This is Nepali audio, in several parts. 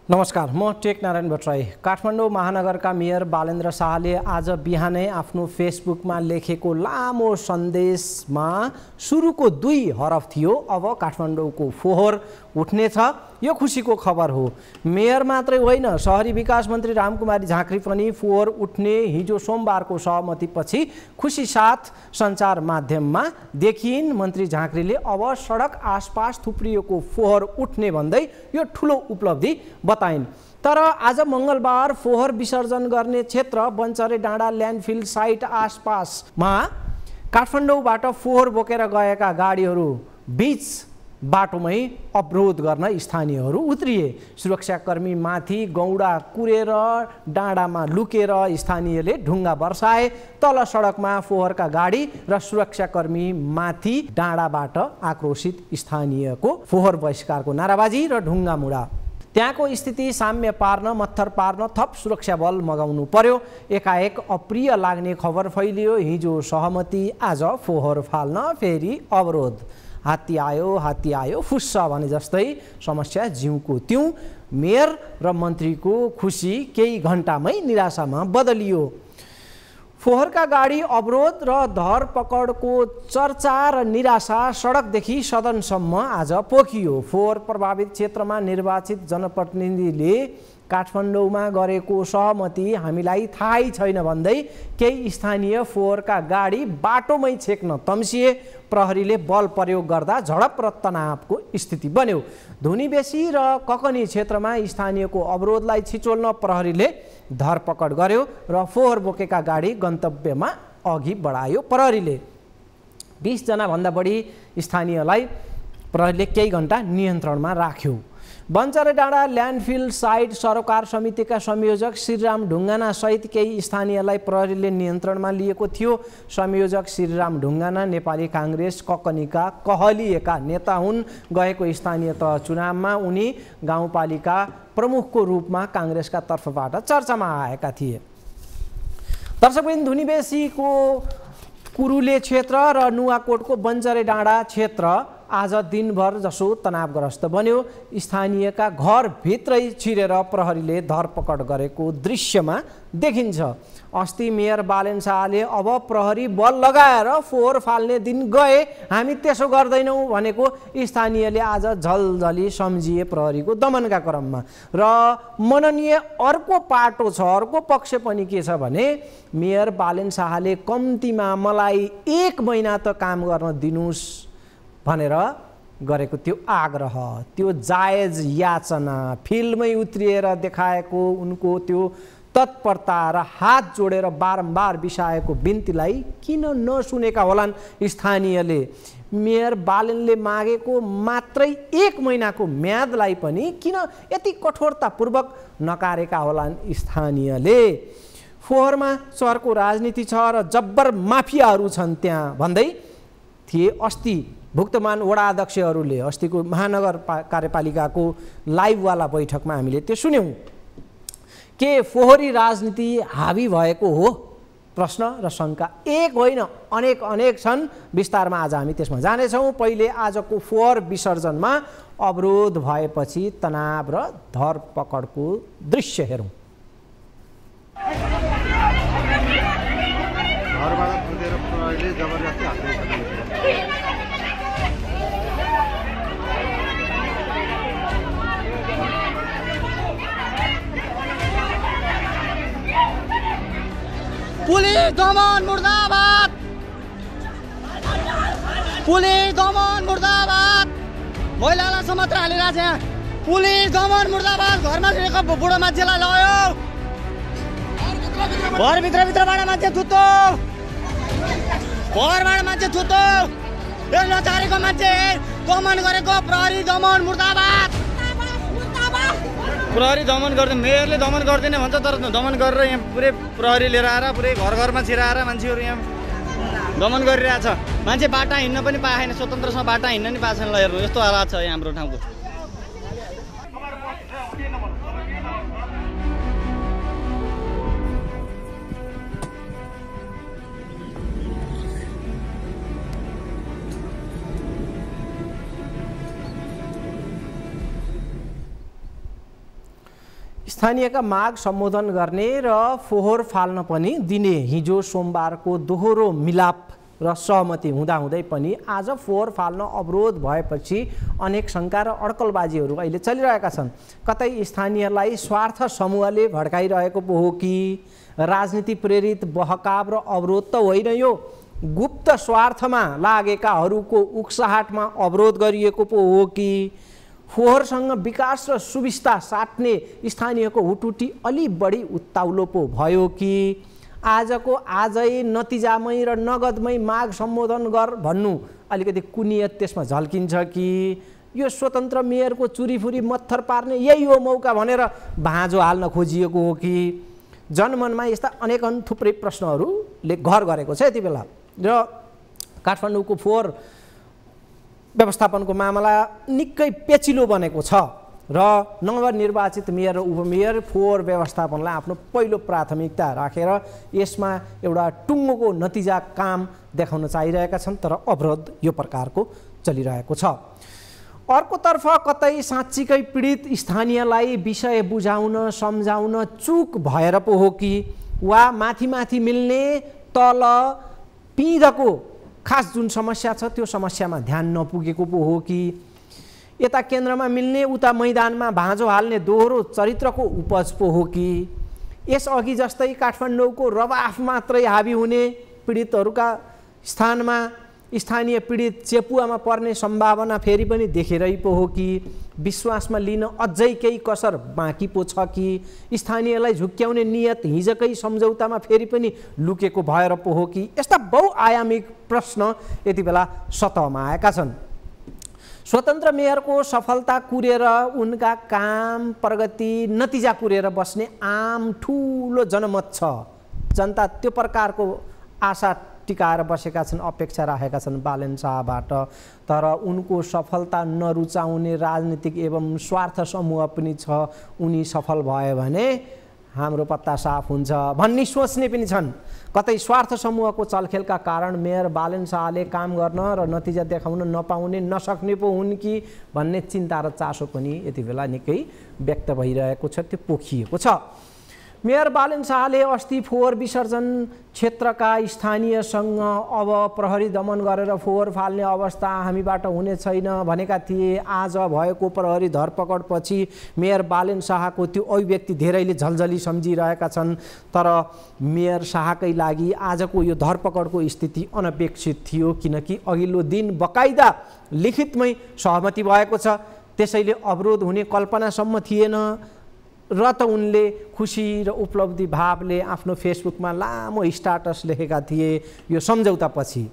नमस्कार, म टेक नारायण भट्टराई। काठमाडौँ महानगरका मेयर बालेन्द्र शाहले आज बिहानै आफ्नो फेसबुकमा लेखेको लामो सन्देशमा सुरुको 2 हरफ थियो, अब काठमाडौँको फोहोर उठ्नेछ। यो खुसीको खबर हो। मेयर मात्रै होइन, शहरी विकास मन्त्री रामकुमारी झाँक्री पनि फोहोर उठ्ने हिजो सोमबारको सहमतिपछि खुसी साथ सञ्चार माध्यममा देखिन्। मन्त्री झाँक्रीले अब सडक आसपास थुप्रिएको फोहोर उठ्ने भन्दै यो ठुलो उपलब्धि बताइन्। तर आज मङ्गलबार फोहोर विसर्जन गर्ने क्षेत्र बन्चरे डाँडा ल्यान्डफिल साइट आसपासमा काठमाडौँबाट फोहोर बोकेर गएका गाडीहरू बीच बाटोमै अवरोध गर्न स्थानीयहरू उत्रिए। सुरक्षाकर्मी माथि गौडा कुरेर डाँडामा लुकेर स्थानीयले ढुङ्गा बर्साए। तल सडकमा फोहोरका गाडी र सुरक्षाकर्मी माथि डाँडाबाट आक्रोशित स्थानीयको फोहोर बहिष्कारको नाराबाजी र ढुङ्गा मुडा। त्यहाँको स्थिति साम्य पार्न, मत्थर पार्न थप सुरक्षा बल मगाउनु पर्यो। एकाएक अप्रिय लाग्ने खबर फैलियो। हिजो सहमति, आज फोहोर फाल्न फेरि अवरोध। हात्ती आयो फुस्स भने जस्तै समस्या जिउको त्यौँ। मेयर र मन्त्रीको खुसी केही घण्टामै निराशामा बदलियो। फोहोरका गाडी अवरोध र धरपकडको चर्चा र निराशा सडकदेखि सदनसम्म आज पोखियो। फोहोर प्रभावित क्षेत्रमा निर्वाचित जनप्रतिनिधिले काठमाडौँमा गरेको सहमति हामीलाई थाहै छैन भन्दै केही स्थानीय फोहोरका गाडी बाटोमै छेक्न तम्सिए। प्रहरीले बल प्रयोग गर्दा झडप र तनावको स्थिति बन्यो। धुनीबेसी र ककनी क्षेत्रमा स्थानीयको अवरोधलाई छिचोल्न प्रहरीले धरपकड गर्यो र फोहोर बोकेका गाडी गन्तव्यमा अघि बढायो। प्रहरीले 20 जना भन्दा बढी स्थानीयलाई प्रहरीले केही घण्टा नियन्त्रणमा राख्यो। बन्चरे डाँडा ल्यान्डफिल साइट सरोकार समितिका संयोजक श्रीराम ढुङ्गाना सहित केही स्थानीयलाई प्रहरीले नियन्त्रणमा लिएको थियो। संयोजक श्रीराम ढुङ्गाना नेपाली काङ्ग्रेस ककनीका कहलिएका नेता हुन्। गएको स्थानीय तह चुनावमा उनी गाउँपालिका प्रमुखको रूपमा काङ्ग्रेसका तर्फबाट चर्चामा आएका थिए। दर्शकवृन्द, धुनीबेसीको कुरुले क्षेत्र र नुवाकोटको बन्चरे डाँडा क्षेत्र आज दिनभर जसो तनावग्रस्त बन्यो। स्थानीयका घरभित्रै छिरेर प्रहरीले धरपकड गरेको दृश्यमा देखिन्छ। अस्ति मेयर बालेन्द्र शाहले अब प्रहरी बल लगाएर फोहोर फाल्ने दिन गए, हामी त्यसो गर्दैनौँ भनेको स्थानीयले आज झलझली सम्झिए प्रहरीको दमनका क्रममा। र मननीय अर्को पाटो छ, अर्को पक्ष पनि के छ भने मेयर बालेन्द्र शाहले कम्तीमा मलाई 1 महिना त काम गर्न दिनुस् भनेर गरेको त्यो आग्रह, त्यो जायज याचना, फिल्डमै उत्रिएर देखाएको उनको त्यो तत्परता र हात जोडेर बारम्बार बिसाएको बिन्तीलाई किन नसुनेका होलान् स्थानीयले? मेयर बालेनले मागेको मात्रै 1 महिनाको म्यादलाई पनि किन यति कठोरतापूर्वक नकारेका होलान् स्थानीयले? फोहोरमा चरको राजनीति छ र जब्बर माफियाहरू छन् त्यहाँ भन्दै थिए अस्ति भुक्तमान वडा अध्यक्षहरूले। अस्तिको महानगर कार्यपालिकाको लाइभवाला बैठकमा हामीले त्यो सुन्यौँ। के फोहोरी राजनीति हावी भएको हो? प्रश्न र शङ्का एक होइन, अनेक छन्। विस्तारमा आज हामी त्यसमा जानेछौँ। पहिले आजको फोहोर विसर्जनमा अवरोध भएपछि तनाव र धरपकडको दृश्य हेरौँ। पुलिस दमन मुर्दाबाद! पुलिस दमन मुर्दाबाद! महिलालाई समात्र हालिरहेको छ यहाँ। पुलिस दमन मुर्दाबाद! घरमा छिरेको बुढो मान्छेलाई लयो। घरभित्रबाट मान्छे थुत्तो, घरबाट मान्छे थुत्तो। यो नचारेको मान्छे दमन गरेको प्रहरी दमन मुर्दाबाद! प्रहरी दमन गर्दैन, मेयरले दमन गर्दैन भन्छ, तर दमन गरेर यहाँ पुरै प्रहरी लिएर आएर पुरै घरमा छिराएर मान्छेहरू यहाँ दमन गरिरहेछ। मान्छे बाटा हिँड्न पनि पाएन, स्वतन्त्रसँग बाटा हिँड्न नि पाएन। ल हेर्नु, यस्तो हालत छ यहाँ हाम्रो ठाउँको। स्थानीयका माग सम्बोधन गर्ने र फोहोर फाल्न पनि दिने हिजो सोमबारको दोहोरो मिलाप र सहमति हुँदाहुँदै पनि आज फोहोर फाल्न अवरोध भएपछि अनेक शङ्का र अड्कलबाजीहरू अहिले चलिरहेका छन्। कतै स्थानीयलाई स्वार्थ समूहले भड्काइरहेको पो हो कि राजनीति प्रेरित बहकाव र अवरोध त होइन, यो गुप्त स्वार्थमा लागेकाहरूको उक्साहटमा अवरोध गरिएको पो हो कि फोहोरसँग विकास र सुविस्ता साट्ने स्थानीयको हुटुटी अलि बढी उत्ताउलो पो भयो कि आजको आजै नतिजामै र नगदमै माग सम्बोधन गर भन्नु अलिकति कुनियत त्यसमा झल्किन्छ कि यो स्वतन्त्र मेयरको चुरीफुरी मत्थर पार्ने यही हो मौका भनेर भाँजो हाल्न खोजिएको हो कि जनमनमा यस्ता अनेकन थुप्रै प्रश्नहरूले घर गरेको छ यति बेला। र काठमाडौँको फोहोर व्यवस्थापनको मामला निकै पेचिलो बनेको छ र नवनिर्वाचित मेयर र उपमेयर फोहोर व्यवस्थापनलाई आफ्नो पहिलो प्राथमिकता राखेर यसमा एउटा टुङ्गोको नतिजा काम देखाउन चाहिरहेका छन्, तर अवरोध यो प्रकारको चलिरहेको छ। अर्कोतर्फ कतै साँच्चीकै पीडित स्थानीयलाई विषय बुझाउन सम्झाउन चुक भएर पो हो कि वा माथि माथि मिल्ने तल पिँधको खास जुन समस्या छ त्यो समस्यामा ध्यान नपुगेको पो हो कि यता केन्द्रमा मिल्ने उता मैदानमा भाँजो हाल्ने दोहोरो चरित्रको उपज पो हो कि यसअघि जस्तै काठमाडौँको रवाफ मात्रै हावी हुने पीडितहरूका स्थानमा स्थानीय पीडित चेपुवामा पर्ने सम्भावना फेरि पनि देखेरै पो हो कि विश्वासमा लिन अझै केही कसर बाँकी पो छ कि स्थानीयलाई झुक्क्याउने नियत हिजकै सम्झौतामा फेरि पनि लुकेको भएर पो हो कि यस्ता बहुआयामिक प्रश्न यति बेला सतहमा आएका छन्। स्वतन्त्र मेयरको सफलता कुरेर उनका काम प्रगति नतिजा कुरेर बस्ने आम ठुलो जनमत छ। जनता त्यो प्रकारको आशा टिकाएर बसेका छन्, अपेक्षा राखेका छन् बालेन शाहबाट। तर उनको सफलता नरुचाउने राजनीतिक एवं स्वार्थ समूह पनि छ। उनी सफल भयो भने हाम्रो पत्ता साफ हुन्छ भन्ने सोच्ने पनि छन्। कतै स्वार्थ समूहको चलखेलका कारण मेयर बालेन शाहले काम गर्न र नतिजा देखाउन नपाउने नसक्ने पो हुन् कि भन्ने चिन्ता र चासो पनि यति बेला निकै व्यक्त भइरहेको छ, त्यो पोखिएको छ। मेयर बालेन शाहले अस्ति फोहोर विसर्जन क्षेत्रका स्थानीयसँग अब प्रहरी दमन गरेर फोहोर फाल्ने अवस्था हामीबाट हुने छैन भनेका थिए। आज भएको प्रहरी धरपकडपछि मेयर बालेन शाहको त्यो अभिव्यक्ति धेरैले झलझली सम्झिरहेका छन्। तर मेयर शाहकै लागि आजको यो धरपकडको स्थिति अनपेक्षित थियो, किनकि अघिल्लो दिन बकाइदा लिखितमै सहमति भएको छ। त्यसैले अवरोध हुने कल्पनासम्म थिएन र त उनले खुसी र उपलब्धि भावले आफ्नो फेसबुकमा लामो स्टाटस लेखेका थिए। यो सम्झौतापछि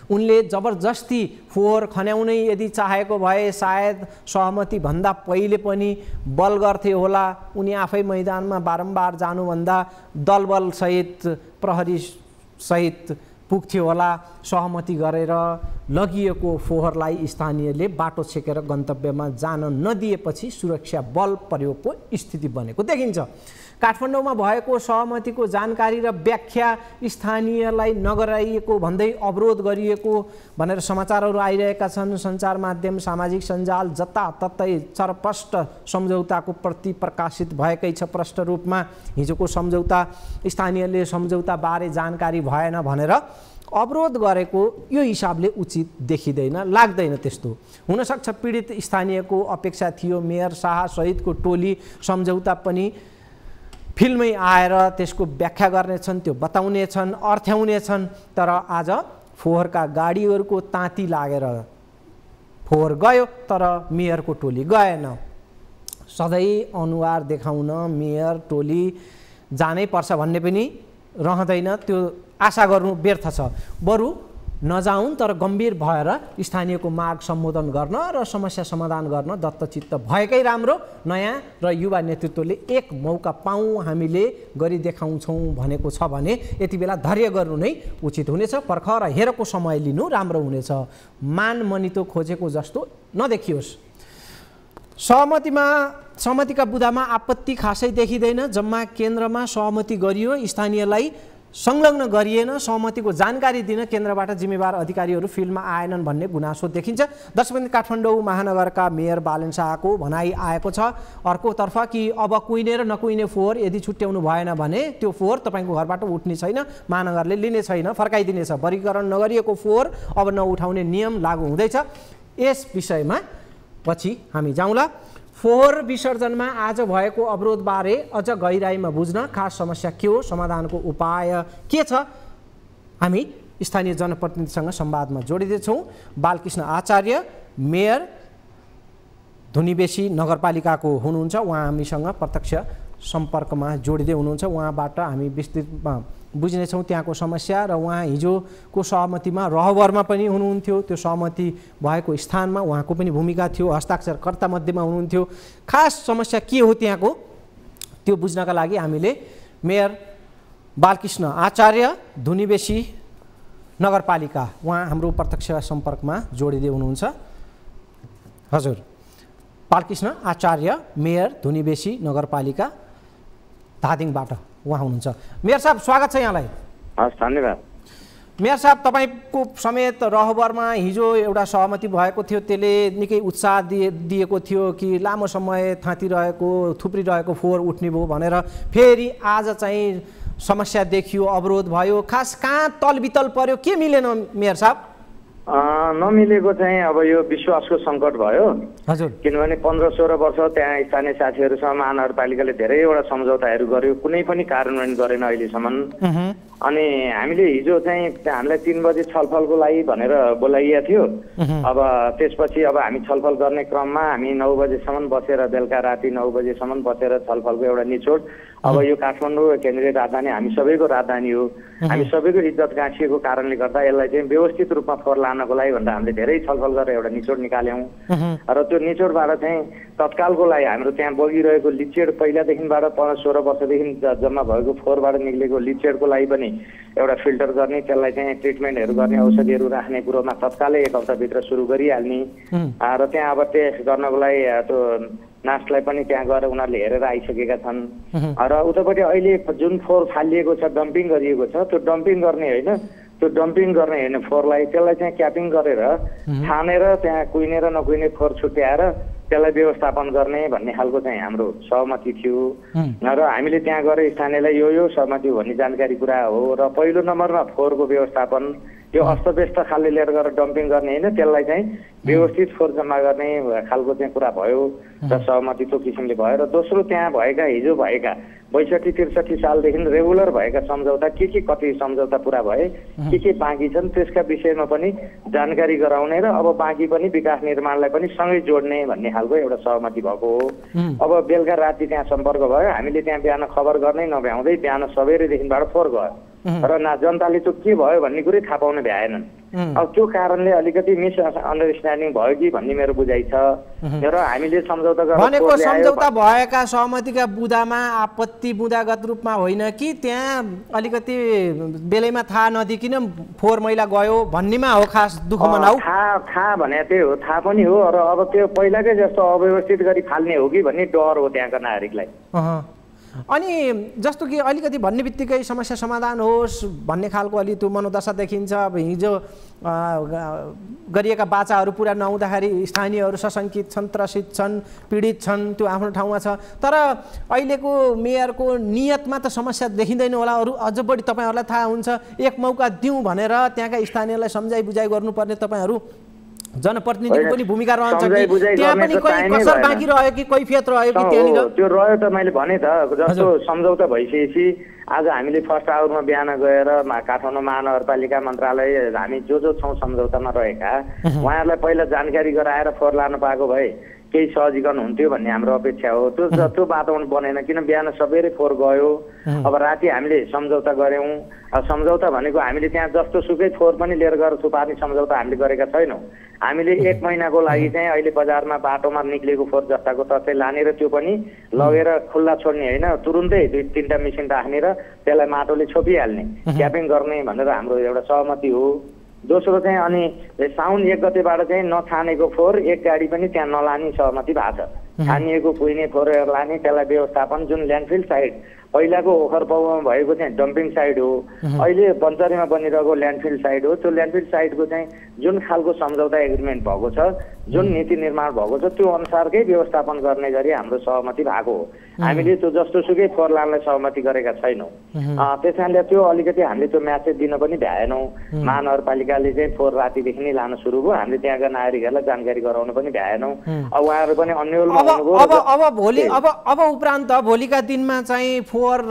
उनले जबरजस्ती फोहोर खन्याउनै यदि चाहेको भए सायद सहमतिभन्दा पहिले पनि बल गर्थे होला। उनी आफै मैदानमा बारम्बार जानुभन्दा दलबलसहित प्रहरीसहित पुग्थ्यो होला। सहमति गरेर लगिएको फोहोरलाई स्थानीयले बाटो छेकेर गन्तव्यमा जान नदिएपछि सुरक्षा बल प्रयोगको स्थिति बनेको देखिन्छ। काठमाडौँमा भएको सहमतिको जानकारी र व्याख्या स्थानीयलाई नगराइएको भन्दै अवरोध गरिएको भनेर समाचारहरू आइरहेका छन्। सञ्चार माध्यम सामाजिक सञ्जाल जताततै चरपष्ट सम्झौताको प्रति प्रकाशित भएकै छ। प्रष्ट रूपमा हिजोको सम्झौता स्थानीयले सम्झौताबारे जानकारी भएन भनेर अवरोध गरेको यो हिसाबले उचित देखिँदैन, लाग्दैन। त्यस्तो हुनसक्छ पीडित स्थानीयको अपेक्षा थियो मेयर शाह सहितको टोली सम्झौता पनि फिल्मै आएर त्यसको व्याख्या गर्नेछन्, त्यो बताउनेछन्, अर्थ्याउनेछन्। तर आज फोहोरका गाडीहरूको ताती लागेर फोहोर गयो तर मेयरको टोली गएन। सधैँ अनुहार देखाउन मेयर टोली जानै पर्छ भन्ने पनि रहँदैन, त्यो आशा गर्नु व्यर्थ छ। बरु नजाउन् तर गम्भीर भएर स्थानीयको माग सम्बोधन गर्न र समस्या समाधान गर्न दत्तचित्त भएकै राम्रो। नयाँ र युवा नेतृत्वले एक मौका पाऊँ हामीले गरी देखाउँछौँ भनेको छ भने यति बेला धैर्य गर्नु नै उचित हुनेछ। पर्ख र हेरको समय लिनु राम्रो हुनेछ। मान मनितो खोजेको जस्तो नदेखियोस्। सहमतिका बुँदामा आपत्ति खासै देखिँदैन। जम्मा केन्द्रमा सहमति गरियो, स्थानीयलाई संलग्न गरिएन, सहमतिको जानकारी दिन केन्द्रबाट जिम्मेवार अधिकारीहरू फिल्डमा आएनन् भन्ने गुनासो देखिन्छ। दर्शकवृन्द, काठमाडौँ महानगरका मेयर बालेन शाहको भनाइ आएको छ। अर्कोतर्फ कि अब कुहिने र नकुहिने फोहोर यदि छुट्याउनु भएन भने त्यो फोहोर तपाईँको घरबाट उठ्ने छैन, महानगरले लिने छैन, फर्काइदिनेछ। वर्गीकरण नगरिएको फोहोर अब नउठाउने नियम लागू हुँदैछ। यस विषयमा पछि हामी जाउँला। फोहोर विसर्जनमा आज भएको अवरोधबारे अझ गहिराइमा बुझ्न खास समस्या के हो, समाधानको उपाय के छ, हामी स्थानीय जनप्रतिनिधिसँग संवादमा जोडिँदैछौँ। बालकृष्ण आचार्य मेयर धुनीबेसी नगरपालिकाको हुनुहुन्छ, उहाँ हामीसँग प्रत्यक्ष सम्पर्कमा जोडिँदै हुनुहुन्छ। उहाँबाट हामी विस्तृतमा बुझ्नेछौँ त्यहाँको समस्या र उहाँ हिजोको सहमतिमा रहबरमा पनि हुनुहुन्थ्यो, त्यो सहमति भएको स्थानमा उहाँको पनि भूमिका थियो, हस्ताक्षरकर्ता मध्येमा हुनुहुन्थ्यो। खास समस्या के हो त्यहाँको त्यो बुझ्नका लागि हामीले मेयर बालकृष्ण आचार्य धुनीबेसी नगरपालिका उहाँ हाम्रो प्रत्यक्ष सम्पर्कमा जोडिँदै हुनुहुन्छ। हजुर, बालकृष्ण आचार्य मेयर धुनीबेसी नगरपालिका धादिङबाट उहाँ हुनुहुन्छ। मेयर साहब, स्वागत छ यहाँलाई। हस्, धन्यवाद। मेयर साहब, तपाईँको समेत रहबरमा हिजो एउटा सहमति भएको थियो, त्यसले निकै उत्साह दिएको थियो कि लामो समय थाँतिरहेको थुप्रिरहेको फोहोर उठ्ने भयो भनेर फेरि आज चाहिँ समस्या देखियो, अवरोध भयो। खास कहाँ तलबितल पर्यो, के मिलेन मेयर साहब? नमिलेको चाहिँ अब यो विश्वासको सङ्कट भयो। हजुर, किनभने 15-16 वर्ष त्यहाँ स्थानीय साथीहरूसँग महानगरपालिकाले धेरैवटा सम्झौताहरू गर्यो, कुनै पनि कार्यान्वयन गरेन अहिलेसम्म। अनि हामीले हिजो चाहिँ हामीलाई 3 बजे छलफलको लागि भनेर बोलाइएको थियो। अब त्यसपछि अब हामी छलफल गर्ने क्रममा हामी 9 बजेसम्म बसेर, बेलुका राति 9 बजेसम्म बसेर छलफलको एउटा निचोड, अब यो काठमाडौँ केन्द्रीय राजधानी हामी सबैको राजधानी हो, हामी सबैको इज्जत गाँसिएको कारणले गर्दा यसलाई चाहिँ व्यवस्थित रूपमा फोहोर लानको लागि भनेर हामीले धेरै छलफल गरेर एउटा निचोड निकाल्यौँ। र त्यो निचोडबाट चाहिँ तत्कालको लागि हाम्रो त्यहाँ बगिरहेको लिचेड, पहिलादेखिबाट 15-16 वर्षदेखि जम्मा भएको फोहोरबाट निक्लेको लिचेडको लागि पनि एउटा फिल्टर गर्ने, त्यसलाई चाहिँ ट्रिटमेन्टहरू गर्ने, औषधिहरू राख्ने कुरोमा तत्कालै 1 हप्ताभित्र सुरु गरिहाल्ने। र त्यहाँ अब टेस्ट गर्नको लागि त्यो नास्टलाई पनि त्यहाँ गएर उनीहरूले हेरेर आइसकेका छन्। र उतापट्टि अहिले जुन फोहोर फालिएको छ, डम्पिङ गरिएको छ, त्यो डम्पिङ गर्ने होइन, त्यो डम्पिङ गर्ने होइन फोहोरलाई, त्यसलाई चाहिँ क्यापिङ गरेर छानेर त्यहाँ कुहिने र नकुहिने फोहोर छुट्याएर त्यसलाई व्यवस्थापन गर्ने भन्ने खालको चाहिँ हाम्रो सहमति थियो। र हामीले त्यहाँ गएर स्थानीयलाई यो सहमति भन्ने जानकारी कुरा हो। र पहिलो नम्बरमा फोहोरको व्यवस्थापन, यो अस्तव्यस्त खालले लिएर गएर डम्पिङ गर्ने होइन, त्यसलाई चाहिँ व्यवस्थित फोहोर जम्मा गर्ने खालको चाहिँ कुरा भयो र सहमति त्यो किसिमले भयो। र दोस्रो, त्यहाँ भएका हिजो भएका 62-63 सालदेखि रेगुलर भएका सम्झौता के कति सम्झौता पुरा भए, के बाँकी छन्, त्यसका विषयमा पनि जानकारी गराउने र अब बाँकी पनि विकास निर्माणलाई पनि सँगै जोड्ने भन्ने खालको एउटा सहमति भएको हो। अब बेलुका राति त्यहाँ सम्पर्क भयो, हामीले त्यहाँ बिहान खबर गर्नै नभ्याउँदै बिहान सबेरैदेखिबाट फोहोर गयो र जनताले त्यो के भयो भन्ने कुरै थाहा पाउन भ्याएनन्। अब त्यो कारणले अलिकति मिसअन्डरस्ट्यान्डिङ भयो कि भन्ने मेरो बुझाइ छ। र हामीले सम्झौता भनेको सम्झौता भएका सहमतिका बुँदामा आपत्ति बुँदागत रूपमा होइन कि त्यहाँ अलिकति बेलैमा थाहा नदिकिन फोहोर मैला गयो भन्नेमा हो खास दुःख मनाउ? थाहा भने त्यही हो, थाहा पनि हो। र अब त्यो पहिलाकै जस्तो अव्यवस्थित गरी फाल्ने हो कि भन्ने डर हो त्यहाँका नागरिकलाई। अनि जस्तो कि अलिकति भन्ने बित्तिकै समस्या समाधान होस् भन्ने खालको अलि त्यो मनोदशा देखिन्छ। अब हिजो गरिएका बाचाहरू पुरा नहुँदाखेरि स्थानीयहरू सशङ्कित छन्, त्रसित छन्, पीडित छन्, त्यो आफ्नो ठाउँमा छ। तर अहिलेको मेयरको नियतमा त समस्या देखिँदैन होला। अरू अझ बढी तपाईँहरूलाई थाहा हुन्छ, एक मौका दिउँ भनेर त्यहाँका स्थानीयलाई सम्झाइ बुझाइ गर्नुपर्ने तपाईँहरू जनप्रतिनिधिको पनि भूमिका रहन्छ कि त्यहाँ पनि कोही कसर बाँकी रह्यो कि कैफियत रह्यो कि त्यहाँनिर? त्यो रह्यो त मैले भने त, जस्तो सम्झौता भइसकेपछि आज हामीले फर्स्ट आवरमा बिहान गएर काठमाडौँ महानगरपालिका मन्त्रालय हामी जो छौँ सम्झौतामा रहेका उहाँहरूलाई पहिला जानकारी गराएर फोहोर लानु पाएको भए केही सजिकन हुन्थ्यो भन्ने हाम्रो अपेक्षा हो। त्यो वातावरण बनेन, किन बिहान सबैले फोहोर गयो। अब राति हामीले सम्झौता गऱ्यौँ। सम्झौता भनेको हामीले त्यहाँ जस्तो सुकै फोहोर पनि लिएर गएर थुपार्ने सम्झौता हामीले गरेका छैनौँ। हामीले 1 महिनाको लागि चाहिँ अहिले बजारमा बाटोमा निक्लेको फोहोर जस्ताको तस्तै लाने र त्यो पनि लगेर खुल्ला छोड्ने होइन, तुरुन्तै 2-3टा मेसिन राख्ने र त्यसलाई माटोले छोपिहाल्ने, क्यापिङ गर्ने भनेर हाम्रो एउटा सहमति हो। दोस्रो चाहिँ अनि साउन 1 गतेबाट चाहिँ नछानेको फोहोर 1 गाडी पनि त्यहाँ नलाने सहमति भएको छ। छानिएको कुहिने फोहोरहरू लाने त्यसलाई व्यवस्थापन जुन ल्यान्डफिल साइट पहिलाको ओखरपाउमा भएको चाहिँ डम्पिङ साइट हो, अहिले बन्चरीमा बनिरहेको ल्यान्डफिल साइट हो। त्यो ल्यान्डफिल साइटको चाहिँ जुन खालको सम्झौता एग्रिमेन्ट भएको छ, जुन नीति निर्माण भएको छ, त्यो अनुसारकै व्यवस्थापन गर्ने गरी हाम्रो सहमति भएको हो। हामीले त्यो जस्तोसुकै फोहोर लानलाई सहमति गरेका छैनौँ। त्यस कारणले त्यो अलिकति हामीले त्यो म्यासेज दिन पनि भ्याएनौँ। महानगरपालिकाले चाहिँ फोहोर रातिदेखि नै लान सुरु भयो, हामीले त्यहाँका नागरिकहरूलाई जानकारी गराउन पनि भ्याएनौँ। अब उहाँहरू पनि अन्यलमा अब उपरान्त भोलिका दिनमा चाहिँ फोहोर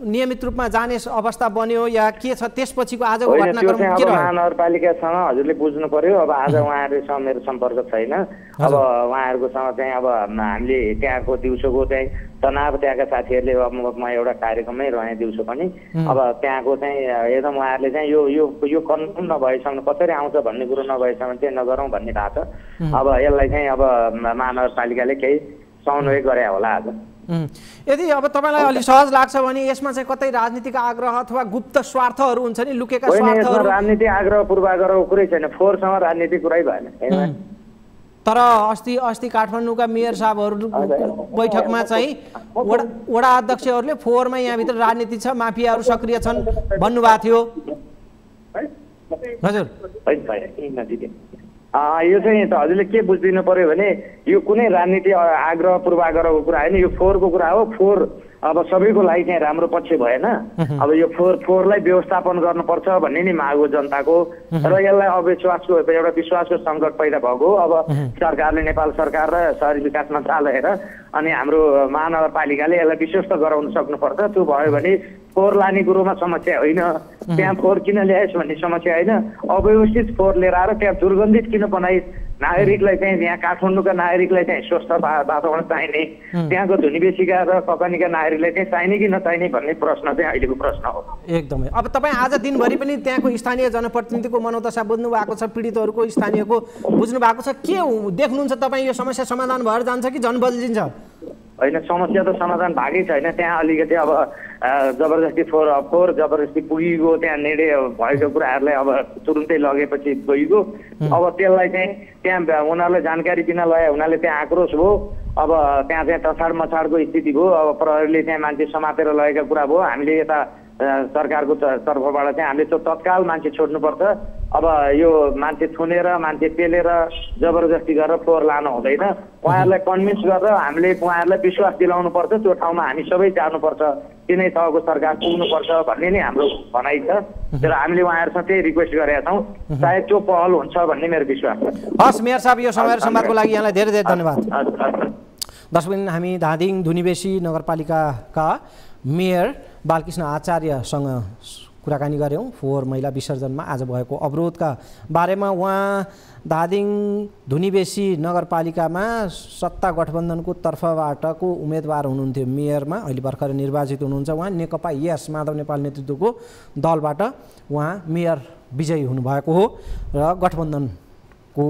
नियमित रूपमा जाने अवस्था बन्यो या के छ? त्यसपछिको आजको घटनाक्रम के रह्यो? महानगरपालिकासँग हजुरले बुझ्नु पर्यो। अब आज उहाँहरूसँग मेरो सम्पर्क छैन। अब उहाँहरूकोसँग चाहिँ अब हामीले त्यहाँको दिउँसोको चाहिँ तनाव, त्यहाँका साथीहरूले अब म एउटा कार्यक्रममै रहेँ दिउँसो पनि। अब त्यहाँको चाहिँ एकदम उहाँहरूले चाहिँ यो कन्फर्म नभएसम्म, कसरी आउँछ भन्ने कुरो नभएसम्म चाहिँ नगरौँ भन्ने भएको छ। अब यसलाई चाहिँ अब महानगरपालिकाले केही समन्वय गरे होला आज। यदि अब तपाईँलाई अलि सहज लाग्छ भने यसमा चाहिँ कतै राजनीतिक आग्रह अथवा गुप्त स्वार्थहरू हुन्छ नि, लुकेका स्वार्थहरू? राजनीतिक आग्रह पूर्वाग्रहको कुरै छैन, फोहोरसँग राजनीतिक कुरै भएन। तर अस्ति काठमाडौँका मेयर साहबहरू बैठकमा चाहिँ वडा अध्यक्षहरूले फोहोरमा यहाँभित्र राजनीति छ, माफियाहरू सक्रिय छन् भन्नुभएको थियो। हजुर यो चाहिँ त हजुरले के बुझिदिनु पर्यो भने यो कुनै राजनीति आग्रह पूर्वाग्रहको कुरा होइन, यो फोहोरको कुरा हो। फोहोर अब सबैको लागि चाहिँ राम्रो पक्ष भएन। अब यो फोहोरलाई व्यवस्थापन गर्नुपर्छ भन्ने नि माग हो जनताको। र यसलाई अविश्वासको एउटा विश्वासको सङ्कट पैदा भएको। अब सरकारले, नेपाल सरकार र शहरी विकास मन्त्रालय र अनि हाम्रो महानगरपालिकाले यसलाई विश्वस्त गराउन सक्नुपर्छ। त्यो भयो भने फोहोर लाने कुरोमा समस्या होइन, त्यहाँ फोहोर किन ल्याएस् भन्ने समस्या होइन। अव्यवस्थित फोहोर लिएर आएर त्यहाँ दुर्गन्धित किन बनाइस्? नागरिकलाई चाहिँ यहाँ काठमाडौँका नागरिकलाई चाहिँ स्वस्थ वातावरण चाहिने, त्यहाँको धुनीबेसीका र ककनीका नागरिकलाई चाहिँ चाहिने कि नचाहिने भन्ने प्रश्न चाहिँ अहिलेको प्रश्न हो। एकदमै। अब तपाईँ आज दिनभरि पनि त्यहाँको स्थानीय जनप्रतिनिधिको मनोदशा बुझ्नु भएको छ, पीडितहरूको स्थानीयको बुझ्नु भएको छ। के देख्नुहुन्छ तपाईँ? यो समस्या समाधान भएर जान्छ कि झन् बल्झिन्छ? होइन, समस्या त समाधान भएकै छैन। त्यहाँ अलिकति अब जबरजस्ती फोहोर जबरजस्ती पुगेको, त्यहाँ नेडे भएको कुराहरूलाई अब तुरुन्तै लगेपछि गइगयो। अब त्यसलाई चाहिँ त्यहाँ उनीहरूलाई जानकारी दिन लगायो, उनीहरूले त्यहाँ आक्रोश भयो। अब त्यहाँ चाहिँ तछाड मछाडको स्थिति भयो। अब प्रहरीले त्यहाँ मान्छे समातेर लगेका कुरा भयो। हामीले यता सरकारको तर्फबाट चाहिँ हामीले त्यो तत्काल मान्छे छोड्नुपर्छ। अब यो मान्छे थुनेर, मान्छे पेलेर, जबरजस्ती गरेर फोहोर लानु हुँदैन। उहाँहरूलाई कन्भिन्स गरेर हामीले उहाँहरूलाई विश्वास दिलाउनु पर्छ। त्यो ठाउँमा हामी सबै जानुपर्छ, तिनै तहको सरकार पुग्नुपर्छ भन्ने नै हाम्रो भनाइ छ। तर हामीले उहाँहरूसँग त्यही रिक्वेस्ट गरेका छौँ। सायद त्यो पहल हुन्छ भन्ने मेरो विश्वास छ। हस् मेयर साहब, यो समय र संवादको लागि यहाँलाई धेरै धेरै धन्यवाद। दर्शकबिन, हामी धादिङ धुनीबेसी नगरपालिकाका मेयर बालकृष्ण आचार्यसँग कुराकानी गऱ्यौँ फोहोर मैला विसर्जनमा आज भएको अवरोधका बारेमा। उहाँ धादिङ धुनीबेसी नगरपालिकामा सत्ता गठबन्धनको तर्फबाटको उम्मेदवार हुनुहुन्थ्यो मेयरमा, अहिले भर्खर निर्वाचित हुनुहुन्छ। उहाँ नेकपा यस माधव नेपाल नेतृत्वको दलबाट उहाँ मेयर विजयी हुनुभएको हो र गठबन्धनको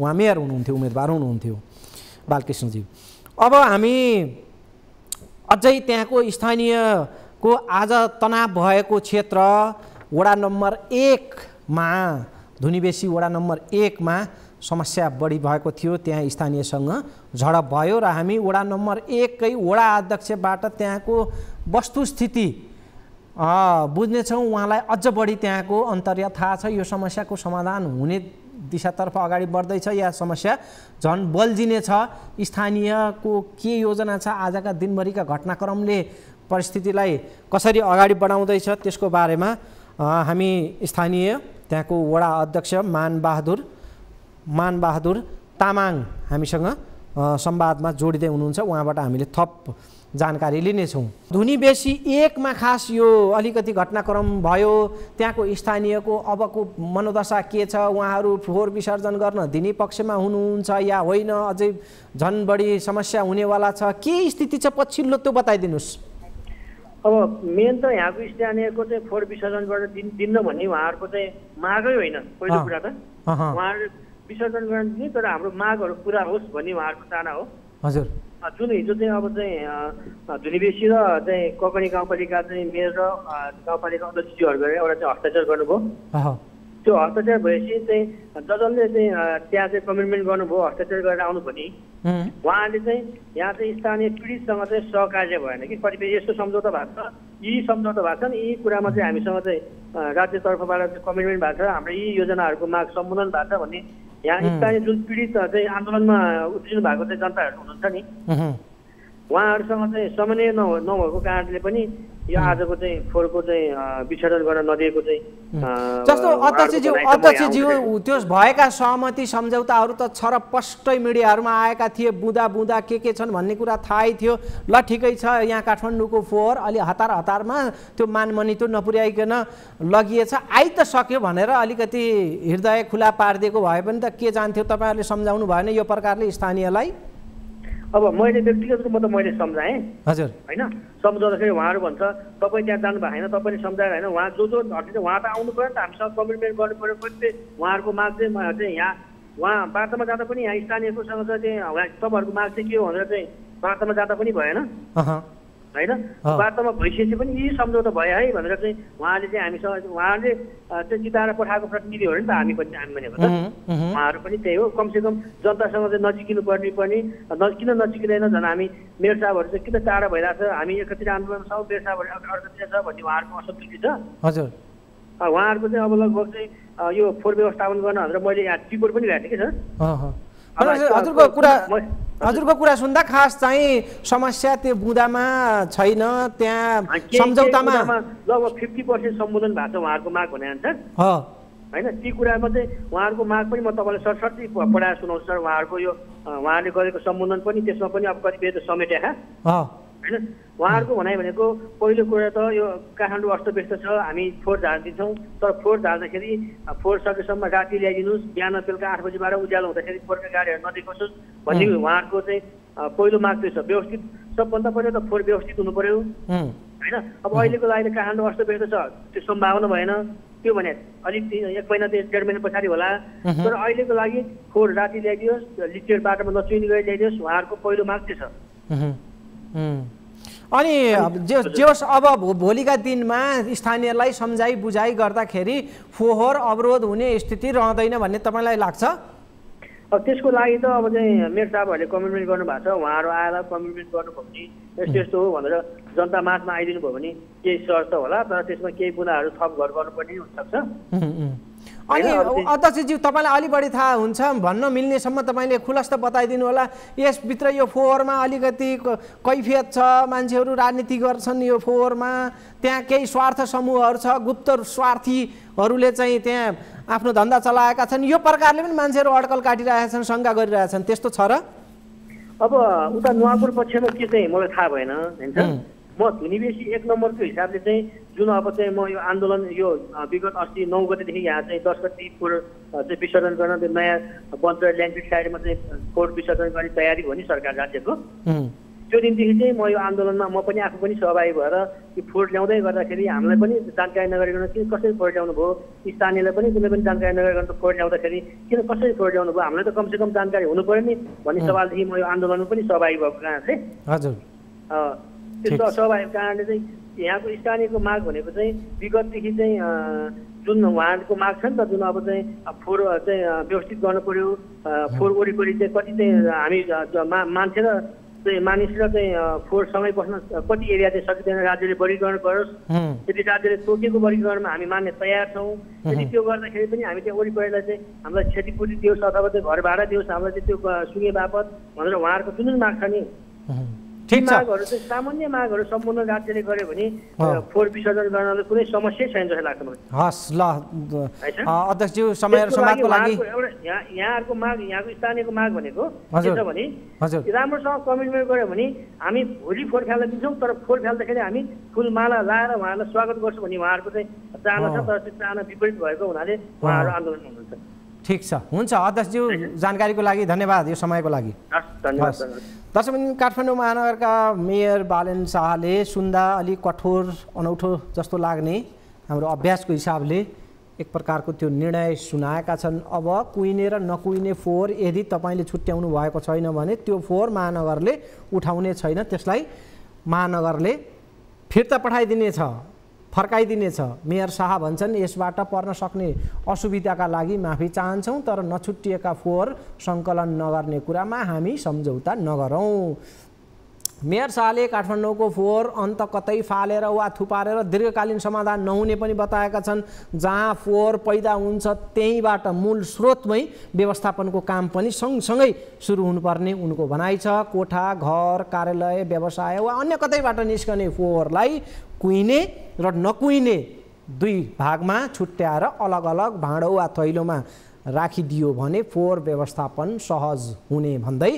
उहाँ मेयर हुनुहुन्थ्यो, उम्मेदवार हुनुहुन्थ्यो बालकृष्णजी। अब हामी अझै त्यहाँको स्थानीयको आज तनाव भएको क्षेत्र वडा नम्बर 1 मा, धुनीबेसी वडा नम्बर 1 मा समस्या बढी भएको थियो। त्यहाँ स्थानीयसँग झडप भयो र हामी वडा नम्बर 1 कै वडा अध्यक्षबाट त्यहाँको वस्तुस्थिति बुझ्नेछौँ। उहाँलाई अझ बढी त्यहाँको अन्तर्य थाहा छ। यो समस्याको समाधान हुने दिशातर्फ अगाडि बढ्दैछ या समस्या झन् बल्झिने छ? स्थानीयको के योजना छ? आजका दिनभरिका घटनाक्रमले परिस्थितिलाई कसरी अगाडि बढाउँदैछ त्यसको बारेमा हामी स्थानीय त्यहाँको वडा अध्यक्ष मानबहादुर तामाङ हामीसँग संवादमा जोडिँदै हुनुहुन्छ। उहाँबाट हामीले थप जानकारी लिनेछौँ। धुनीबेसी 1 मा खास यो अलिकति घटनाक्रम भयो। त्यहाँको स्थानीयको अबको मनोदशा के छ? उहाँहरू फोहोर विसर्जन गर्न दिने पक्षमा हुनुहुन्छ या होइन? अझै झन् बढी समस्या हुनेवाला छ? के स्थिति छ पछिल्लो त्यो बताइदिनुहोस्। अब मेन त यहाँको स्थानीयको चाहिँ फोहोर विसर्जन गरेर दिन्न भन्ने उहाँहरूको चाहिँ मागै होइन। पहिलो कुरा त उहाँहरू विसर्जन गर्न दिने, तर हाम्रो मागहरू पुरा होस् भन्ने उहाँहरूको चाहना हो। हजुर, जुन हिजो चाहिँ अब चाहिँ धुनीबेसी र चाहिँ ककनी गाउँपालिका चाहिँ मेयर र गाउँपालिका अध्यक्षज्यूहरू गरेर एउटा चाहिँ हस्ताक्षर गर्नुभयो। त्यो हस्ताक्षर भएपछि चाहिँ जसले चाहिँ त्यहाँ चाहिँ कमिटमेन्ट गर्नुभयो हस्ताक्षर गरेर आउनु पनि उहाँले चाहिँ यहाँ चाहिँ स्थानीय पीडितसँग चाहिँ सहकार्य भएन कि कतिपय यस्तो सम्झौता भएको छ यी सम्झौता भएको छन् यी कुरामा चाहिँ हामीसँग चाहिँ राज्यतर्फबाट चाहिँ कमिटमेन्ट भएको छ हाम्रो यी योजनाहरूको माग सम्बोधन भएको छ भन्ने यहाँ स्थानीय जुन पीडित चाहिँ आन्दोलनमा उत्रिनु भएको चाहिँ जनताहरू हुनुहुन्छ नि उहाँहरूसँग चाहिँ समन्वय नभएको कारणले पनि यो आजको चाहिँ फोहोरको चाहिँ विसर्जन गर्न नदिएको चाहिँ जस्तो अध्यक्षज्यू त्यो भएका सहमति सम्झौताहरू त छरपष्टै मिडियाहरूमा आएका थिए बुँदा के छन् भन्ने कुरा थाहै थियो ल ठिकै छ यहाँ काठमाडौँको फोहोर अलि हतारमा त्यो मानमनी त्यो नपुर्याइकन लगिएछ आइ त सक्यो भनेर अलिकति हृदय खुला पारिदिएको भए पनि त के जान्थ्यो तपाईँहरूले सम्झाउनु भएन यो प्रकारले स्थानीयलाई अब मैले व्यक्तिगत रूपमा त मैले सम्झाएँ हजुर होइन सम्झाउँदाखेरि उहाँहरू भन्छ तपाईँ त्यहाँ जानु भएको होइन तपाईँले सम्झाएर होइन उहाँ जो हटिन्छ उहाँ त आउनु पऱ्यो नि त हामीसँग कमिटमेन्ट गर्नु पऱ्यो कतिपय उहाँहरूको माग चाहिँ यहाँ उहाँ वार्तामा जाँदा पनि यहाँ स्थानीयकोसँग चाहिँ तपाईँहरूको माग चाहिँ के हो भनेर चाहिँ वार्तामा जाँदा पनि भएन होइन वार्तामा भइसकेपछि पनि यी सम्झौता भयो है भनेर चाहिँ उहाँले चाहिँ हामीसँग उहाँले चाहिँ जिताएर पठाएको प्रतिनिधि हो नि त हामी भनेको त उहाँहरू पनि त्यही हो कमसेकम जनतासँग चाहिँ नजिकिनु पर्ने पनि किन नजिकिँदैन झन् हामी मेयर साहबहरू चाहिँ किन टाढा भइरहेको छ हामी एकतिर आन्दोलन छौँ मेयर साहबहरू अर्कोतिर छ भन्ने उहाँहरूको असन्तुष्टि छ हजुर उहाँहरूको चाहिँ अब लगभग चाहिँ यो फोहोर व्यवस्थापन गर्न भनेर मैले यहाँ टिपोट पनि ल्याएको थिएँ कि सर हजुरको कुरा सुन्दा खास चाहिँ समस्या त्यो बुँदामा छैन त्यहाँ सम्झौतामा लगभग 50% सम्बोधन भएको छ उहाँहरूको माग भने अनुसार होइन ती कुरामा चाहिँ उहाँहरूको माग पनि म तपाईँलाई सरसर्ती पढाएर सुनाउँछु सर उहाँहरूको यो उहाँले गरेको सम्बोधन पनि त्यसमा पनि अब कतिपय त समेट्या होइन उहाँहरूको भनाइ भनेको पहिलो कुरा त यो काठमाडौँ अस्तव्यस्त छ हामी फोहोर झार्दिन्छौँ तर फोहोर झार्दाखेरि फोहोर सकेसम्म राति ल्याइदिनुहोस् बिहान बेलुका 8 बजीबाट उज्यालो हुँदाखेरि फोहोरका गाडीहरू नदेखाओस् भन्ने उहाँहरूको चाहिँ पहिलो माग त्यो छ व्यवस्थित सबभन्दा पहिला त फोहोर व्यवस्थित हुनु पर्यो होइन अब अहिलेको लागि काठमाडौँ अस्तव्यस्त छ त्यो सम्भावना भएन त्यो भने अलिक 1 महिना 1.5 महिना पछाडि होला तर अहिलेको लागि फोहोर राति ल्याइदियोस् लिचेर बाटोमा नचुइने गरी ल्याइदियोस् उहाँहरूको पहिलो माग त्यो छ अनि जोस् अब भोलिका दिनमा स्थानीयलाई सम्झाइ बुझाइ गर्दाखेरि फोहोर अवरोध हुने स्थिति रहँदैन भन्ने तपाईँलाई लाग्छ अब त्यसको लागि त अब चाहिँ मेयर साहबहरूले कमिटमेन्ट गर्नुभएको छ उहाँहरू आएर कमिटमेन्ट गर्नुभयो भने यस्तो हो भनेर जनता माझमा आइदिनु भयो भने केही सहज त होला तर त्यसमा केही कुराहरू थप घर गर्नुपर्ने हुनसक्छ अनि अध्यक्षज्यू तपाईँलाई अलि बढी थाहा हुन्छ भन्न मिल्नेसम्म तपाईँले खुलस्त बताइदिनु होला यसभित्र यो फोहोरमा अलिकति कैफियत छ मान्छेहरू राजनीति गर्छन् यो फोहोरमा त्यहाँ केही स्वार्थ समूहहरू छ गुप्त स्वार्थीहरूले चाहिँ त्यहाँ आफ्नो धन्दा चलाएका छन् यो प्रकारले पनि मान्छेहरू अड्कल काटिरहेका छन् शङ्का गरिरहेछन् त्यस्तो छ र अब उता नुवाकोट पक्षमा के चाहिँ मलाई थाहा भएन होइन म धुनीबेसी 1 नम्बरको हिसाबले चाहिँ जुन अब चाहिँ म यो आन्दोलन यो विगत अस्ति 9 गतेदेखि यहाँ चाहिँ 10 गते फोहोर चाहिँ विसर्जन गर्न त्यो नयाँ बन्चर ल्यान्डफिल साइडमा चाहिँ फोहोर विसर्जन गर्ने तयारी भयो नि सरकार राज्यको त्यो दिनदेखि चाहिँ म यो आन्दोलनमा म पनि आफू पनि सहभागी भएर यो फोहोर ल्याउँदै गर्दाखेरि हामीलाई पनि जानकारी नगरिकन किन कसरी फोहोर ल्याउनु भयो स्थानीयलाई पनि कुनै पनि जानकारी नगरिकन फोहोर ल्याउँदाखेरि किन कसरी फोहोर ल्याउनु भयो हामीलाई त कमसेकम जानकारी हुनु पर्यो नि भन्ने सवालदेखि म यो आन्दोलनमा पनि सहभागी भएको कारणले हजुर त्यो सहभागीको कारणले चाहिँ यहाँको स्थानीयको माग भनेको चाहिँ विगतदेखि चाहिँ जुन उहाँहरूको माग छ नि त जुन अब चाहिँ फोहोर चाहिँ व्यवस्थित गर्नु पर्यो फोहोर वरिपरि चाहिँ कति चाहिँ हामी मान्छे र चाहिँ मानिस र चाहिँ फोहोरसँगै बस्न कति एरिया चाहिँ सकिँदैन राज्यले वर्गीकरण गरोस् यदि राज्यले तोकेको वर्गीकरणमा हामी मान्ने तयार छौँ यदि त्यो गर्दाखेरि पनि हामी त्यहाँ वरिपरिलाई चाहिँ हामीलाई क्षतिपूर्ति दियोस् अथवा चाहिँ घर भाडा दियोस् हामीलाई चाहिँ त्यो सुँगे बापत भनेर उहाँहरूको जुन माग छ नि मागहरू चाहिँ सामान्य मागहरू सम्पूर्ण राज्यले गर्यो भने फोहोर विसर्जन गर्नले कुनै समस्या छैन जस्तो लाग्छ मलाई हस् ल अध्यक्षज्यू समय र समाजको लागि यहाँहरूको माग यहाँको स्थानीयको माग भनेको के छ भने राम्रोसँग कमिटमेन्ट गर्यो भने हामी भोलि फोहोर फ्याल्न दिन्छौँ तर फोहोर फ्याल्दाखेरि हामी फुलमाला लाएर उहाँलाई स्वागत गर्छौँ भन्ने उहाँहरूको चाहिँ चाहना छ तर त्यो चाहना विपरीत भएको हुनाले उहाँहरू आन्दोलन हुनुहुन्छ ठिक छ हुन्छ अध्यक्षज्यू जानकारीको लागि धन्यवाद यो समयको लागि दर्शक काठमाडौँ महानगरका मेयर बालेन शाहले सुन्दा अलिक कठोर अनौठो जस्तो लाग्ने हाम्रो अभ्यासको हिसाबले एक प्रकारको त्यो निर्णय सुनाएका छन् अब कुहिने र नकुहिने फोहोर यदि तपाईँले छुट्याउनु भएको छैन भने त्यो फोहोर महानगरले उठाउने छैन त्यसलाई महानगरले फिर्ता पठाइदिनेछ फर्काइदिनेछ। मेयर शाह भन्छन् यसबाट पर्न सक्ने असुविधाका लागि माफी चाहन्छौँ, तर नछुट्टिएका फोहोर सङ्कलन नगर्ने कुरामा हामी सम्झौता नगरौँ। मेयर शाहले काठमाडौँको फोहोर अन्त कतै फालेर वा थुपारेर दीर्घकालीन समाधान नहुने पनि बताएका छन्। जहाँ फोहोर पैदा हुन्छ त्यहीँबाट मूल स्रोतमै व्यवस्थापनको काम पनि सँगसँगै सुरु हुनुपर्ने उनको भनाइ छ। कोठा, घर, कार्यालय, व्यवसाय वा अन्य कतैबाट निस्कने फोहोरलाई कुहिने र नकुहिने दुई भागमा छुट्याएर अलग अलग भाँडो वा थैलोमा राखिदियो भने फोहोर व्यवस्थापन सहज हुने भन्दै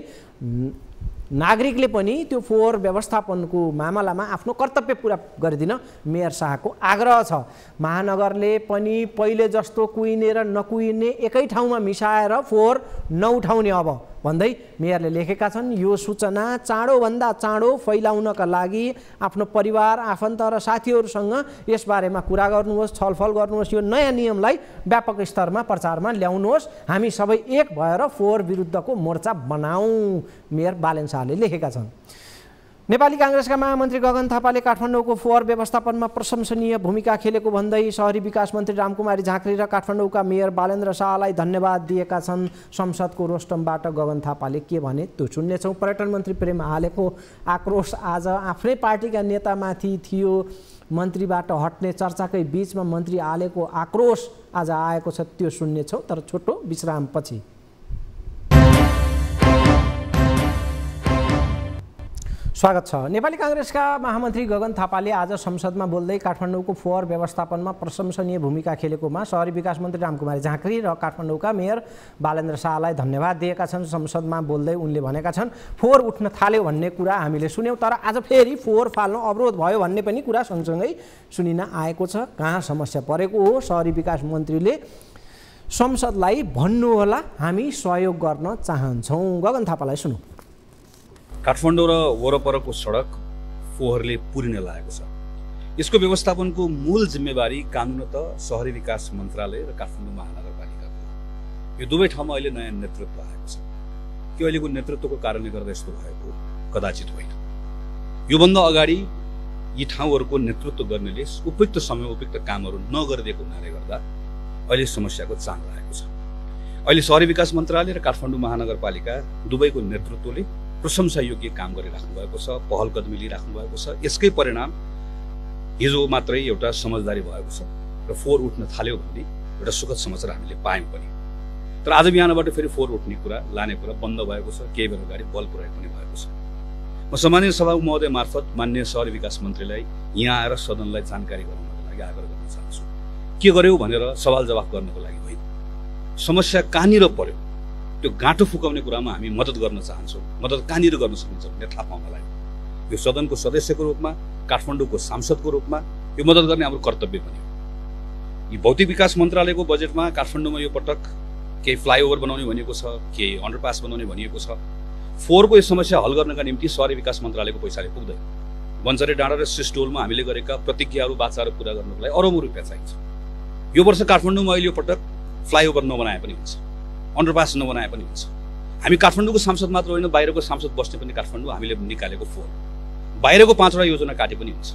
नागरिकले पनि त्यो फोहोर व्यवस्थापनको मामलामा आफ्नो कर्तव्य पुरा गरिदिन मेयर शाहको आग्रह छ। महानगरले पनि पहिले जस्तो कुहिने र नकुहिने एकै ठाउँमा मिसाएर फोहोर नउठाउने अब भन्दै मेयरले लेखेका छन्। यो सूचना चाँडोभन्दा चाँडो फैलाउनका लागि आफ्नो परिवार, आफन्त र साथीहरूसँग यसबारेमा कुरा गर्नुहोस्, छलफल गर्नुहोस्। यो नयाँ नियमलाई व्यापक स्तरमा प्रचारमा ल्याउनुहोस्। हामी सबै एक भएर फोहोर विरुद्धको मोर्चा बनाऊँ, मेयर बालेन शाहले लेखेका छन्। नेपाली काङ्ग्रेसका महामन्त्री गगन थापाले काठमाडौँको फोहोर व्यवस्थापनमा प्रशंसनीय भूमिका खेलेको भन्दै शहरी विकास मन्त्री रामकुमारी झाँक्री र काठमाडौँका मेयर बालेन्द्र शाहलाई धन्यवाद दिएका छन्। संसदको रोस्टमबाट गगन थापाले के भने त्यो सुन्नेछौँ। पर्यटन मन्त्री प्रेम आलेको आक्रोश आज आफ्नै पार्टीका नेतामाथि थियो। मन्त्रीबाट हट्ने चर्चाकै बीचमा मन्त्री आलेको आक्रोश आज आएको छ, त्यो सुन्नेछौँ, तर छोटो विश्रामपछि। स्वागत छ। नेपाली काङ्ग्रेसका महामन्त्री गगन थापाले आज संसदमा बोल्दै काठमाडौँको फोहोर व्यवस्थापनमा प्रशंसनीय भूमिका खेलेकोमा शहरी विकास मन्त्री रामकुमारी झाँक्री र काठमाडौँका मेयर बालेन्द्र शाहलाई धन्यवाद दिएका छन्। संसदमा बोल्दै उनले भनेका छन् फोहोर उठ्न थाल्यो भन्ने कुरा हामीले सुन्यौँ, तर आज फेरि फोहोर फाल्न अवरोध भयो भन्ने पनि कुरा सँगसँगै सुनिन आएको छ। कहाँ समस्या परेको हो? शहरी विकास मन्त्रीले संसदलाई भन्नुहोला, हामी सहयोग गर्न चाहन्छौँ। गगन थापालाई सुनौँ। काठमाडौँ र वरपरको सडक फोहोरले पुरिन लागेको छ। यसको व्यवस्थापनको मूल जिम्मेवारी कानुनत शहरी विकास मन्त्रालय र काठमाडौँ महानगरपालिकाको हो। यो दुवै ठाउँमा अहिले नयाँ नेतृत्व आएको छ। के अहिलेको नेतृत्वको कारणले गर्दा यस्तो भएको? कदाचित होइन। योभन्दा अगाडि यी ठाउँहरूको नेतृत्व गर्नेले उपयुक्त समय उपयुक्त कामहरू नगरिदिएको हुनाले गर्दा अहिले समस्याको चाङ लागेको छ। अहिले शहरी विकास मन्त्रालय र काठमाडौँ महानगरपालिका दुवैको नेतृत्वले प्रशंसायोग्य काम गरिराख्नु भएको छ, पहल कदमी लिइराख्नु भएको छ। यसकै परिणाम हिजो मात्रै एउटा समझदारी भएको छ र फोहोर उठ्न थाल्यो भन्ने एउटा सुखद समाचार हामीले पायौँ पनि। तर आज बिहानबाट फेरि फोहोर उठ्ने कुरा, लाने कुरा बन्द भएको छ। केही बेर अगाडि बल प्रयोग पनि भएको छ। म सम्माननीय सभामुख महोदय मार्फत माननीय शहरी विकास मन्त्रीलाई यहाँ आएर सदनलाई जानकारी गराउनको लागि आग्रह गर्न चाहन्छु। के गर्यो भनेर सवाल जवाफ गर्नको लागि होइन, समस्या कहाँनिर पर्यो त्यो गाँठो फुकाउने कुरामा हामी मद्दत गर्न चाहन्छौँ। मद्दत कहाँनिर गर्न सकिन्छ भन्ने थाहा पाउनलाई यो सदनको सदस्यको रूपमा, काठमाडौँको सांसदको रूपमा यो मद्दत गर्ने हाम्रो कर्तव्य पनि हो। यी भौतिक विकास मन्त्रालयको बजेटमा काठमाडौँमा यो पटक केही फ्लाइओभर बनाउने भनिएको छ, केही अन्डरपास बनाउने भनिएको छ। फोहोरको यो समस्या हल गर्नका निम्ति शहरी विकास मन्त्रालयको पैसाले पुग्दैन। बन्चरे डाँडा र सिस्टोलमा हामीले गरेका प्रतिज्ञाहरू, बाचाहरू पुरा गर्नको लागि अरबौँ रुपियाँ चाहिन्छ। यो वर्ष काठमाडौँमा अहिले यो पटक फ्लाइओभर नबनाए पनि हुन्छ, अन्डरपास नबनाए पनि हुन्छ। हामी काठमाडौँको सांसद मात्र होइन, बाहिरको सांसद बस्ने पनि काठमाडौँ हामीले निकालेको फोहोर, बाहिरको 5वटा योजना काटे पनि हुन्छ।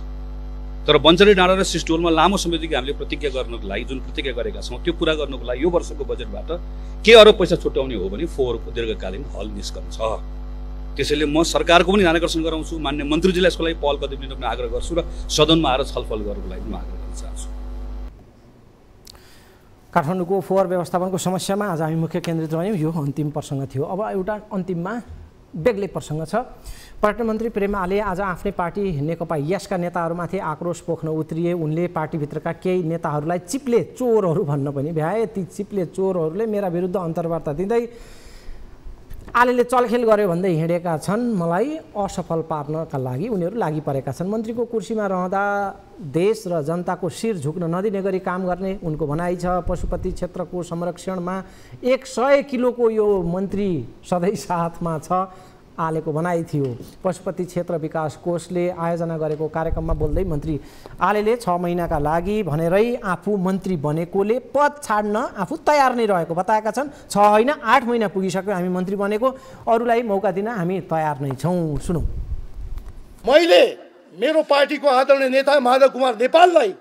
तर बन्चरे डाँडा र सिस्टोलमा लामो समयदेखि हामीले प्रतिज्ञा गर्नको लागि जुन प्रतिज्ञा गरेका छौँ त्यो पुरा गर्नको लागि यो वर्षको बजेटबाट के अरब पैसा छुट्याउने हो भने फोहोरको दीर्घकालीन हल निस्कन्छ। त्यसैले म सरकारको पनि ध्यान आकर्षण गराउँछु, मान्य मन्त्रीजीलाई यसको लागि पहल कदमी लिन पनि आग्रह गर्छु र सदनमा आएर छलफल गर्नको लागि पनि आग्रह गर्न चाहन्छु। काठमाडौँको फोहोर व्यवस्थापनको समस्यामा आज हामी मुख्य केन्द्रित रह्यौँ। यो अन्तिम प्रसङ्ग थियो। अब एउटा अन्तिममा बेग्लै प्रसङ्ग छ। पर्यटन मन्त्री प्रेम आले आज आफ्नै पार्टी नेकपा यसका नेताहरूमाथि आक्रोश पोख्न उत्रिए। उनले पार्टीभित्रका केही नेताहरूलाई चिप्ले चोरहरू भन्न पनि भ्याए। ती चिप्ले चोरहरूले मेरा विरुद्ध अन्तर्वार्ता दिँदै आलेले चलखेल गर्यो भन्दै हिँडेका छन्। मलाई असफल पार्नका लागि उनीहरू लागि परेका छन्। मन्त्रीको कुर्सीमा रहँदा देश र जनताको शिर झुक्न नदिने गरी काम गर्ने उनको भनाइ छ। पशुपति क्षेत्रको संरक्षणमा 100 किलोको यो मन्त्री सधैँ साथमा छ, आलेको भनाइ थियो। पशुपति क्षेत्र विकास कोषले आयोजना गरेको कार्यक्रममा बोल्दै मन्त्री आलेले 6 महिनाका लागि भनेरै आफू मन्त्री बनेकोले पद छाड्न आफू तयार नै रहेको बताएका छन्। 6 होइन 8 महिना पुगिसक्यो हामी मन्त्री बनेको, अरूलाई मौका दिन हामी तयार नै छौँ। सुनौ। मैले मेरो पार्टीको आदरणीय नेता माधव कुमार नेपाललाई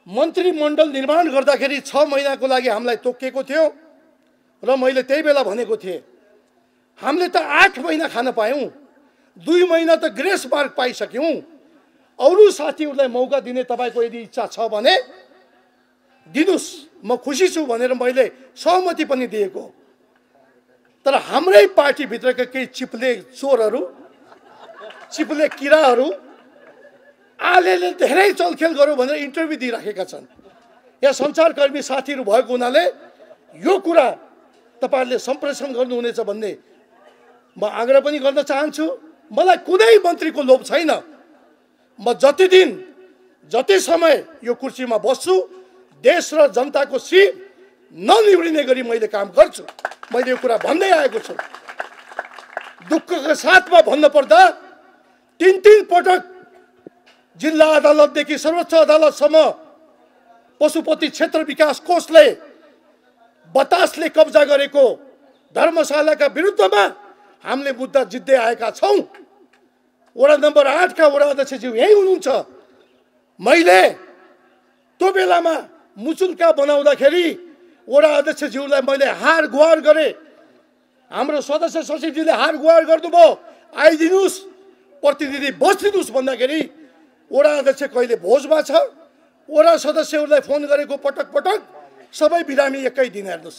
मन्त्रीमण्डल निर्माण गर्दाखेरि 6 महिनाको लागि हामीलाई तोकिएको थियो र मैले त्यही बेला भनेको थिएँ हामीले त 8 महिना खान पायौँ, 2 महिना त ग्रेस मार्क पाइसक्यौँ। अरू साथीहरूलाई मौका दिने तपाईँको यदि इच्छा छ भने दिनुस्, म खुसी छु भनेर मैले सहमति पनि दिएको। तर हाम्रै पार्टीभित्रका केही चिप्ले चोरहरू, चिप्ले किराहरू आलेले धेरै चलखेल गर्यो भनेर इन्टरभ्यू दिइराखेका छन्। यहाँ सञ्चारकर्मी साथीहरू भएको हुनाले यो कुरा तपाईँहरूले सम्प्रेषण गर्नुहुनेछ भन्ने म आग्रह पनि गर्न चाहन्छु। मलाई कुनै मन्त्रीको लोभ छैन। म जति दिन जति समय यो कुर्सीमा बस्छु देश र जनताको सिर ननिउरिने गरी मैले काम गर्छु। मैले यो कुरा भन्दै आएको छु। दुःखका साथमा भन्नुपर्दा 3 पटक जिल्ला अदालतदेखि सर्वोच्च अदालतसम्म पशुपति क्षेत्र विकास कोषले बतासले कब्जा गरेको धर्मशालाका विरुद्धमा हामीले मुद्दा जित्दै आएका छौँ। वडा नम्बर 8 का वडा अध्यक्षज्यू यही हुनुहुन्छ। मैले त्यो बेलामा मुचुल्का बनाउँदाखेरि वडा अध्यक्षज्यूलाई मैले हार गुहार गरेँ। हाम्रो सदस्य सचिवजीले हार गुहार गर्नुभयो, आइदिनुहोस् प्रतिनिधि बसिदिनुहोस् भन्दाखेरि वडा अध्यक्ष कहिले भोजमा छ। वडा सदस्यहरूलाई फोन गरेको पटक पटक सबै बिरामी एकै दिन हेर्नुहोस्।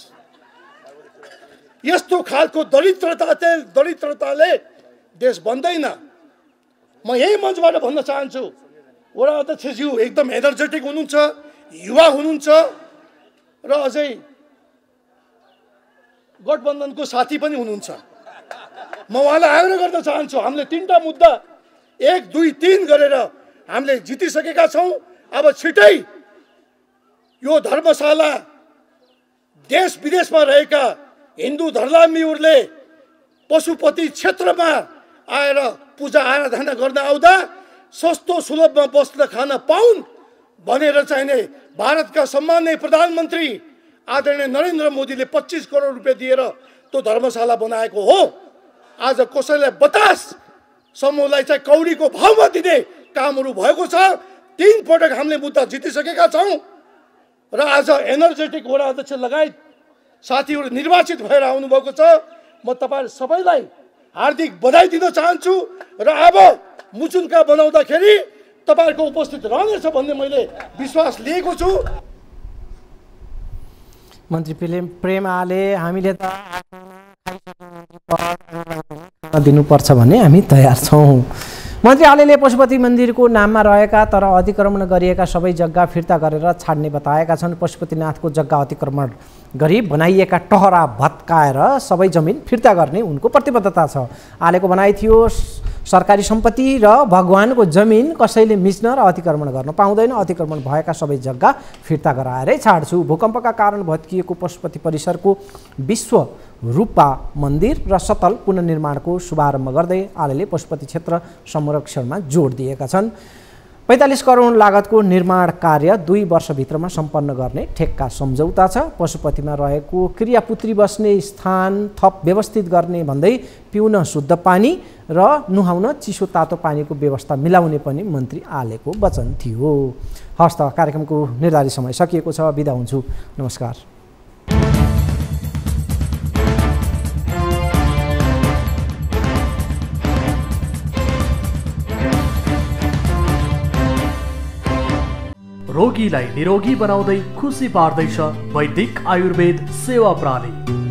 यस्तो खालको दरिद्रताले देश बन्दैन। म यही मञ्चबाट भन्न चाहन्छु, वडा अध्यक्षज्यू एकदम एनर्जेटिक हुनुहुन्छ, युवा हुनुहुन्छ र अझै गठबन्धनको साथी पनि हुनुहुन्छ। म उहाँलाई आग्रह गर्न चाहन्छु, हामीले 3टा मुद्दा 1, 2, 3 गरेर हामीले जितिसकेका छौँ। अब छिटै यो धर्मशाला देश विदेशमा रहेका हिन्दू धर्मावलम्बीहरूले पशुपति क्षेत्रमा आएर पूजा आराधना गर्न आउँदा सस्तो सुलभमा बस्न खान पाउन् भनेर चाहिने भारतका सम्माननीय प्रधानमन्त्री आदरणीय नरेन्द्र मोदीले 25 करोड रुपियाँ दिएर त्यो धर्मशाला बनाएको हो। आज कसैलाई बतास समूहलाई चाहिँ कौडीको भावमा दिने कामहरू भएको छ। 3 पटक हामीले मुद्दा जितिसकेका छौँ र आज एनर्जेटिक वडा अध्यक्ष लगायत साथीहरू निर्वाचित भएर आउनुभएको छ। म तपाईँहरू सबैलाई हार्दिक बधाई दिन चाहन्छु र अब मुचुल्का बनाउँदाखेरि तपाईँहरूको उपस्थित रहनेछ भन्ने मैले विश्वास लिएको छु। मन्त्री प्रेम आले हामीले त दिनुपर्छ भने हामी तयार छौँ। मन्त्री आलेले पशुपति मन्दिरको नाममा रहेका तर अतिक्रमण गरिएका सबै जग्गा फिर्ता गरेर छाड्ने बताएका छन्। पशुपतिनाथको जग्गा अतिक्रमण गरी बनाइएका टहरा भत्काएर सबै जमिन फिर्ता गर्ने उनको प्रतिबद्धता छ। आलेको भनाइ थियो सरकारी सम्पत्ति र भगवानको जमिन कसैले मिच्न र अतिक्रमण गर्न पाउँदैन। अतिक्रमण भएका सबै जग्गा फिर्ता गराएरै छाड्छु। भूकम्पका कारण भत्किएको पशुपति परिसरको विश्व रूपा मन्दिर र सतल पुनर्निर्माणको शुभारम्भ गर्दै आलेले पशुपति क्षेत्र संरक्षणमा जोड दिएका छन्। 45 करोड लागतको निर्माण कार्य 2 वर्षभित्रमा सम्पन्न गर्ने ठेक्का सम्झौता छ। पशुपतिमा रहेको क्रियापुत्री बस्ने स्थान थप व्यवस्थित गर्ने भन्दै पिउन शुद्ध पानी र नुहाउन चिसो तातो पानीको व्यवस्था मिलाउने पनि मन्त्री आलेको वचन थियो। हस्त कार्यक्रमको निर्धारित समय सकिएको छ। बिदा हुन्छु। नमस्कार। रोगीलाई निरोगी बनाउँदै खुसी पार्दैछ वैदिक आयुर्वेद सेवा प्रणाली।